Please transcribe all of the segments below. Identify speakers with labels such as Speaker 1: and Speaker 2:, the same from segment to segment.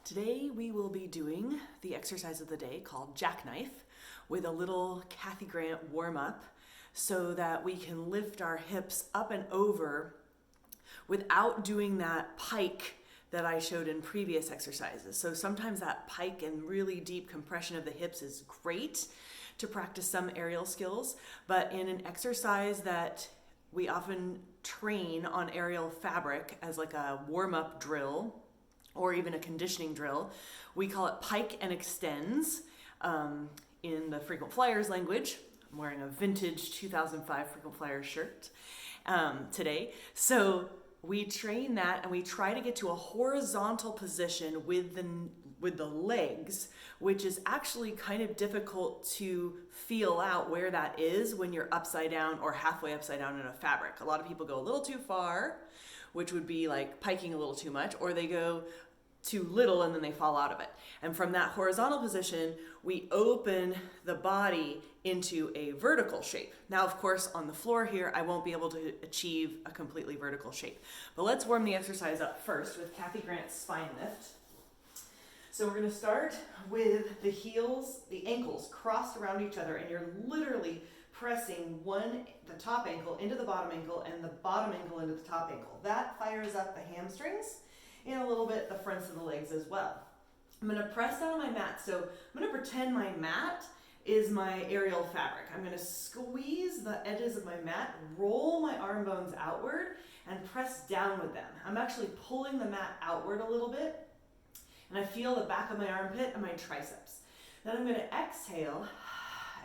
Speaker 1: Today we will be doing the exercise of the day called jackknife with a little Kathy Grant warm-up so that we can lift our hips up and over without doing that pike that I showed in previous exercises. So sometimes that pike and really deep compression of the hips is great to practice some aerial skills, but in an exercise that we often train on aerial fabric as like a warm-up drill or even a conditioning drill, we call it pike and extends in the frequent flyers language. I'm wearing a vintage 2005 frequent flyers shirt today. So we train that and we try to get to a horizontal position with the legs, which is actually kind of difficult to feel out where that is when you're upside down or halfway upside down in a fabric. A lot of people go a little too far, which would be like piking a little too much, or they go too little and then they fall out of it. And from that horizontal position, we open the body into a vertical shape. Now, of course, on the floor here, I won't be able to achieve a completely vertical shape. But let's warm the exercise up first with Kathy Grant's spine lift. So we're going to start with the ankles crossed around each other, and you're literally pressing the top ankle into the bottom ankle and the bottom ankle into the top ankle. That fires up the hamstrings and a little bit the fronts of the legs as well. I'm going to press down on my mat. So I'm going to pretend my mat is my aerial fabric. I'm going to squeeze the edges of my mat, roll my arm bones outward, and press down with them. I'm actually pulling the mat outward a little bit, and I feel the back of my armpit and my triceps. Then I'm going to exhale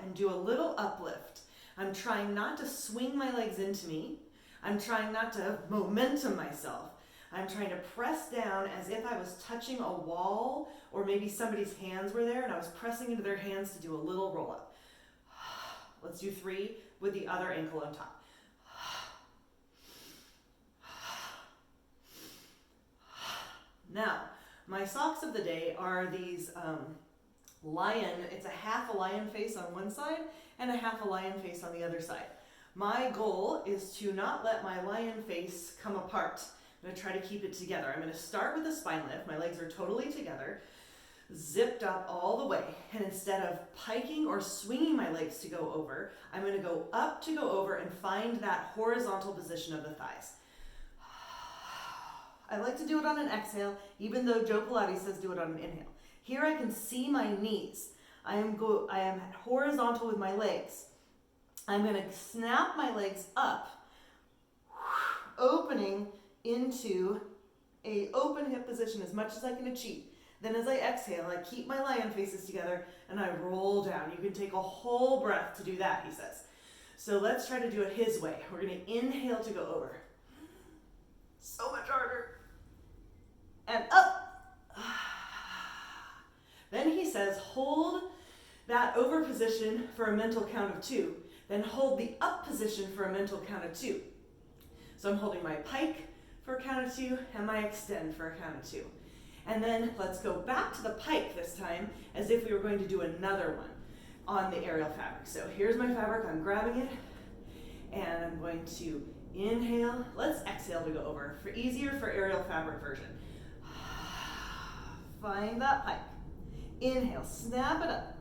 Speaker 1: and do a little uplift. I'm trying not to swing my legs into me. I'm trying not to momentum myself. I'm trying to press down as if I was touching a wall, or maybe somebody's hands were there and I was pressing into their hands to do a little roll up. Let's do 3 with the other ankle on top. Now, my socks of the day are these it's a half a lion face on one side and a half a lion face on the other side. My goal is to not let my lion face come apart. I'm going to try to keep it together. I'm going to start with a spine lift. My legs are totally together, zipped up all the way. And instead of piking or swinging my legs to go over, I'm going to go up to go over and find that horizontal position of the thighs. I like to do it on an exhale, even though Joe Pilates says do it on an inhale. Here I can see my knees. I am horizontal with my legs. I'm going to snap my legs up, opening into a open hip position as much as I can achieve. Then as I exhale, I keep my lion faces together and I roll down. You can take a whole breath to do that, he says. So let's try to do it his way. We're going to inhale to go over. So much harder. And up. Then he says, hold that over position for a mental count of 2. Then hold the up position for a mental count of 2. So I'm holding my pike for a count of 2 and my extend for a count of 2. And then let's go back to the pike this time as if we were going to do another one on the aerial fabric. So here's my fabric, I'm grabbing it, and I'm going to inhale. Let's exhale to go over, for easier for aerial fabric version. Find that pike. Inhale, snap it up,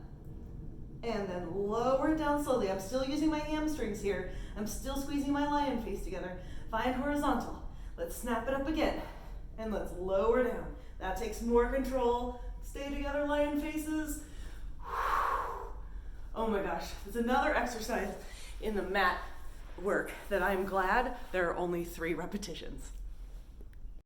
Speaker 1: and then lower it down slowly. I'm still using my hamstrings here. I'm still squeezing my lion face together. Find horizontal. Let's snap it up again, and let's lower down. That takes more control. Stay together, lion faces. Oh my gosh, it's another exercise in the mat work that I'm glad there are only 3 repetitions.